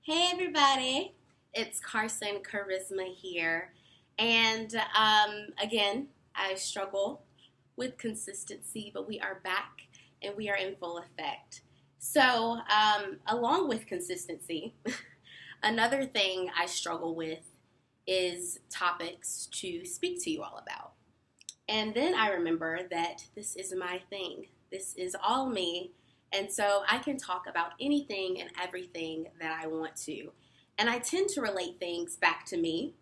Hey everybody, it's Carson Charisma here. And again, I struggle with consistency, but we are back and we are in full effect. So, along with consistency, another thing I struggle with is topics to speak to you all about. And then I remember that this is my thing. This is all me. And so I can talk about anything and everything that I want to. And I tend to relate things back to me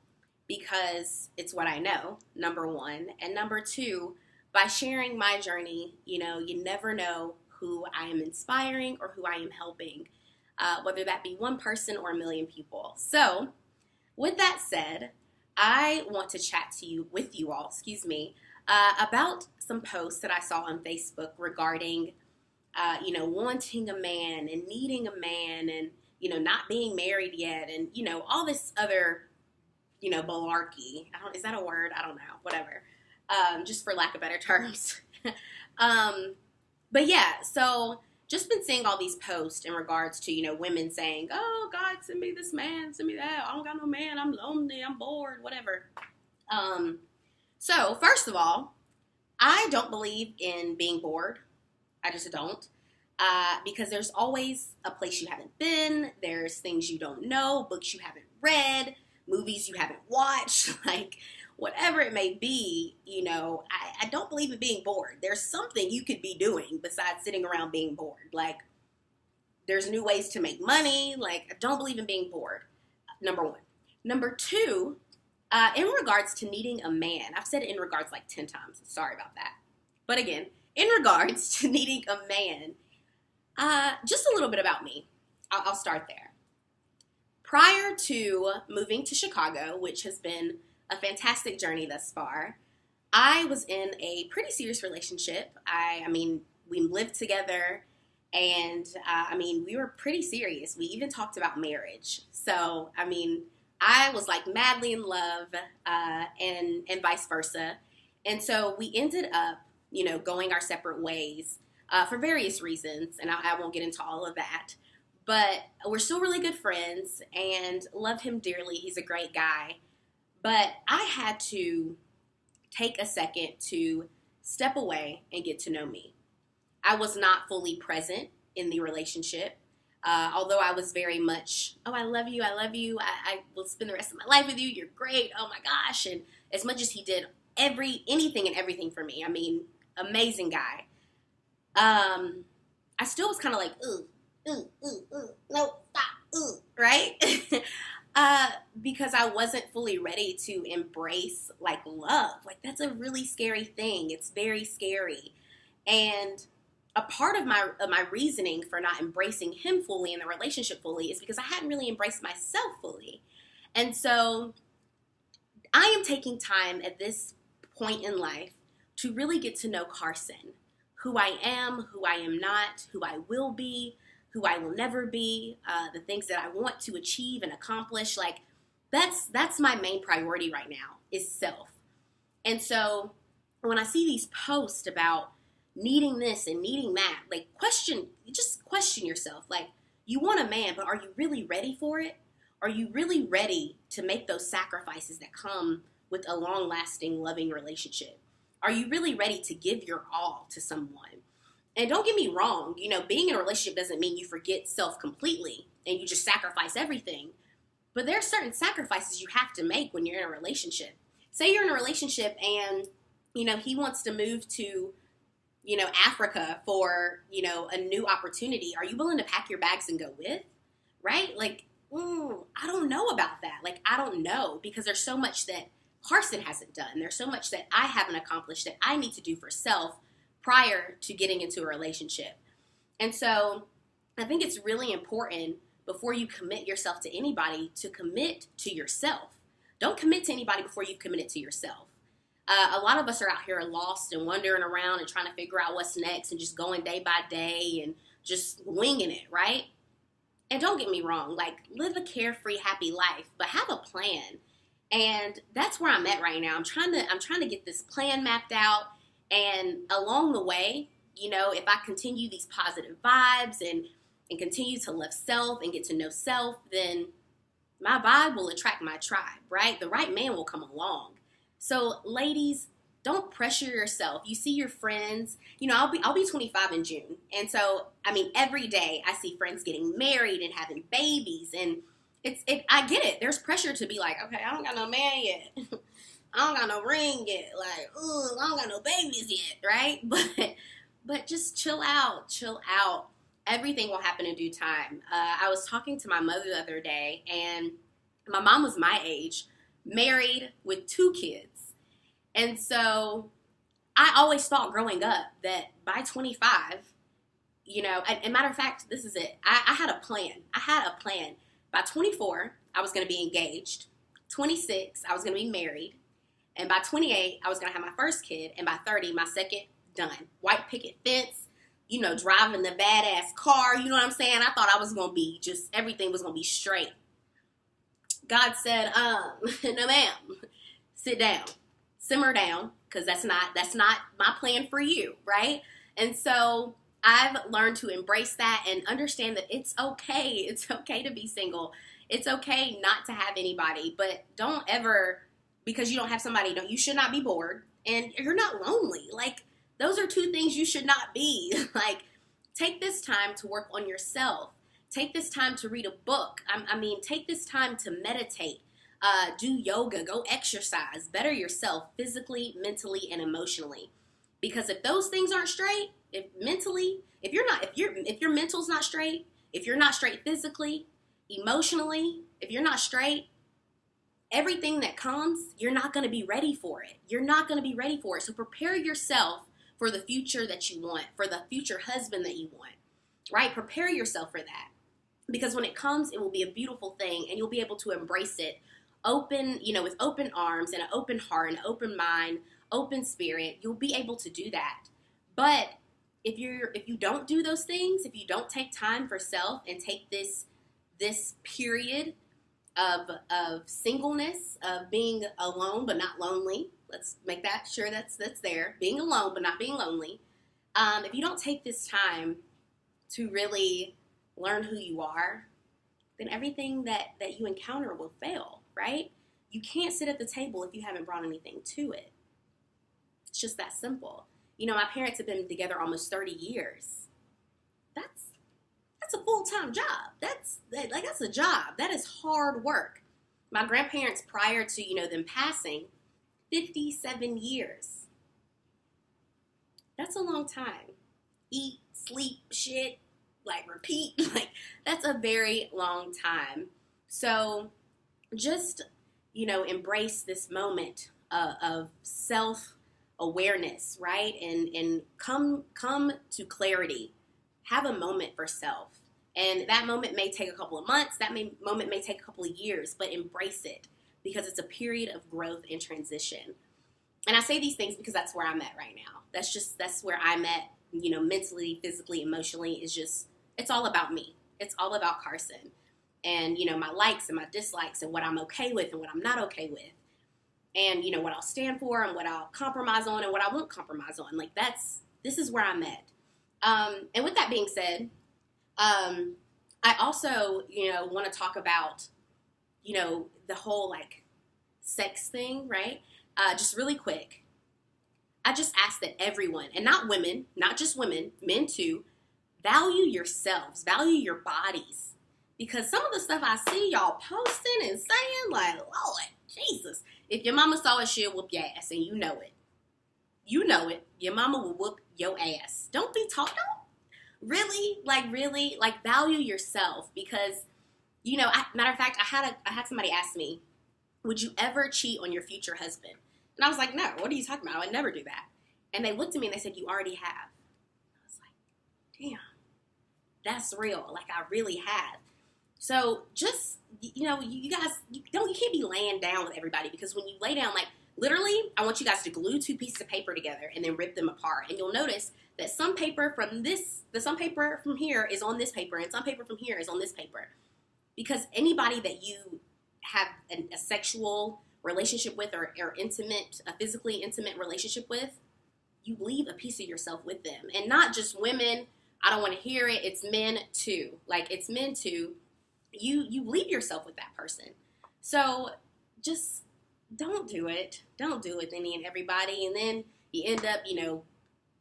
because it's what I know, number one. And number two, by sharing my journey, you never know who I am inspiring or who I am helping, whether that be one person or a million people. So, with that said, I want to chat to you, with you all, about some posts that I saw on Facebook regarding, wanting a man and needing a man and, not being married yet and, all this other, malarkey. Is that a word? I don't know. Whatever. Just for lack of better terms. But yeah, so just been seeing all these posts in regards to, women saying, oh, God, send me this man, send me that. I don't got no man. I'm lonely. I'm bored, whatever. So first of all, I don't believe in being bored. I just don't. Because there's always a place you haven't been. There's things you don't know, books you haven't read, movies you haven't watched, like whatever it may be, I don't believe in being bored. There's something you could be doing besides sitting around being bored. Like, there's new ways to make money. Like, I don't believe in being bored, number one. Number two, in regards to needing a man, I've said it in regards like 10 times. Sorry about that. But again, in regards to needing a man, just a little bit about me. I'll start there. Prior to moving to Chicago, which has been a fantastic journey thus far, I was in a pretty serious relationship. I mean, we lived together, and we were pretty serious. We even talked about marriage. So, I was like madly in love, and vice versa. And so we ended up, going our separate ways for various reasons, and I won't get into all of that. But we're still really good friends and love him dearly. He's a great guy. But I had to take a second to step away and get to know me. I was not fully present in the relationship. Although I was very much, oh, I love you, I will spend the rest of my life with you, you're great, oh my gosh. And as much as he did anything and everything for me, amazing guy. I still was kind of like, no, stop, right? Because I wasn't fully ready to embrace, like, love. Like, that's a really scary thing. It's very scary. And a part of my reasoning for not embracing him fully in the relationship fully is because I hadn't really embraced myself fully. And so I am taking time at this point in life to really get to know Carson, who I am not, who I will be, who I will never be, the things that I want to achieve and accomplish. Like, that's my main priority right now, is self. And so when I see these posts about needing this and needing that, like, just question yourself. Like, you want a man, but are you really ready for it? Are you really ready to make those sacrifices that come with a long-lasting, loving relationship? Are you really ready to give your all to someone? And don't get me wrong, being in a relationship doesn't mean you forget self completely and you just sacrifice everything. But there are certain sacrifices you have to make when you're in a relationship. Say you're in a relationship and, he wants to move to, Africa for, a new opportunity. Are you willing to pack your bags and go with? Right? Like, I don't know about that. Like, I don't know, because there's so much that Carson hasn't done. There's so much that I haven't accomplished that I need to do for self prior to getting into a relationship. And so I think it's really important, before you commit yourself to anybody, to commit to yourself. Don't commit to anybody before you've committed to yourself. A lot of us are out here lost and wandering around and trying to figure out what's next and just going day by day and just winging it, right? And don't get me wrong, like, live a carefree, happy life, but have a plan. And that's where I'm at right now. I'm trying to get this plan mapped out. And along the way, if I continue these positive vibes and and continue to love self and get to know self, then my vibe will attract my tribe, right? The right man will come along. So ladies, don't pressure yourself. You see your friends, I'll be 25 in June. And so, every day I see friends getting married and having babies, and I get it. There's pressure to be like, okay, I don't got no man yet. I don't got no ring yet. Like, I don't got no babies yet, right? But just chill out. Everything will happen in due time. I was talking to my mother the other day, and my mom was my age, married with 2 kids. And so I always thought growing up that by 25, and matter of fact, this is it. I had a plan. By 24, I was going to be engaged. 26, I was going to be married. And by 28, I was going to have my first kid. And by 30, my second, done. White picket fence, driving the badass car. You know what I'm saying? I thought I was going to be everything was going to be straight. God said, no ma'am, sit down. Simmer down, because that's not my plan for you, right? And so I've learned to embrace that and understand that it's okay. It's okay to be single. It's okay not to have anybody, but don't ever, because you don't have somebody, you should not be bored, and you're not lonely. Like, those are 2 things you should not be. Like, take this time to work on yourself. Take this time to read a book. Take this time to meditate. Do yoga, go exercise, better yourself physically, mentally, and emotionally. Because if those things aren't straight, if your mental's not straight, if you're not straight physically, emotionally, if you're not straight, everything that comes, you're not going to be ready for it. You're not going to be ready for it. So prepare yourself for the future that you want, for the future husband that you want, right? Prepare yourself for that. Because when it comes, it will be a beautiful thing, and you'll be able to embrace it open, with open arms and an open heart, an open mind, open spirit. You'll be able to do that. But if you don't do those things, if you don't take time for self and take this period of singleness, of being alone but not lonely, let's make that sure that's there, being alone but not being lonely. If you don't take this time to really learn who you are, then everything that you encounter will fail. Right? You can't sit at the table if you haven't brought anything to it. It's just that simple. My parents have been together almost 30 years. That's a full-time job. That's a job. That is hard work. My grandparents, prior to, them passing, 57 years. That's a long time. Eat, sleep, shit, repeat. That's a very long time. So just, embrace this moment of self-awareness, right? And come to clarity. Have a moment for self. And that moment may take a couple of months. Moment may take a couple of years, but embrace it, because it's a period of growth and transition. And I say these things because that's where I'm at right now. That's where I'm at, mentally, physically, emotionally. It's all about me. It's all about Carson. And, my likes and my dislikes and what I'm okay with and what I'm not okay with. And, what I'll stand for and what I'll compromise on and what I won't compromise on. This is where I'm at. And with that being said, I also, want to talk about, the whole, sex thing, right? Just really quick. I just ask that everyone, and not women, not just women, men too, value yourselves, value your bodies. Because some of the stuff I see y'all posting and saying, Lord Jesus, if your mama saw it, she'll whoop your ass, and you know it. You know it. Your mama will whoop your ass. Don't be taught. Really, value yourself. Because, matter of fact, I had somebody ask me, would you ever cheat on your future husband? And I was like, no, what are you talking about? I would never do that. And they looked at me and they said, you already have. I was like, damn, that's real. I really have. So just, you guys, you can't be laying down with everybody, because when you lay down, literally, I want you guys to glue 2 pieces of paper together and then rip them apart. And you'll notice that some paper from here is on this paper, and some paper from here is on this paper. Because anybody that you have a sexual relationship with, or a physically intimate relationship with, you leave a piece of yourself with them. And not just women. I don't want to hear it. It's meant to. Like, it's meant to. You leave yourself with that person. So just don't do it. Don't do it with any and everybody. And then you end up,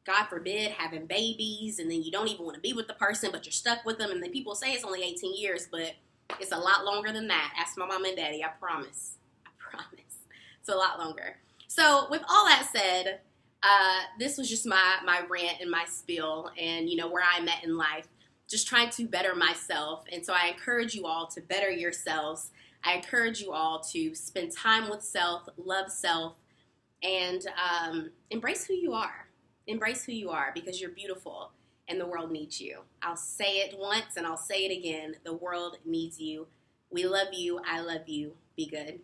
God forbid, having babies, and then you don't even want to be with the person, but you're stuck with them. And then people say it's only 18 years, but it's a lot longer than that. Ask my mom and daddy. I promise. I promise. It's a lot longer. So with all that said, this was just my rant and my spiel and, where I'm at in life, just trying to better myself. And so I encourage you all to better yourselves. I encourage you all to spend time with self, love self, and embrace who you are. Embrace who you are, because you're beautiful and the world needs you. I'll say it once and I'll say it again. The world needs you. We love you. I love you. Be good.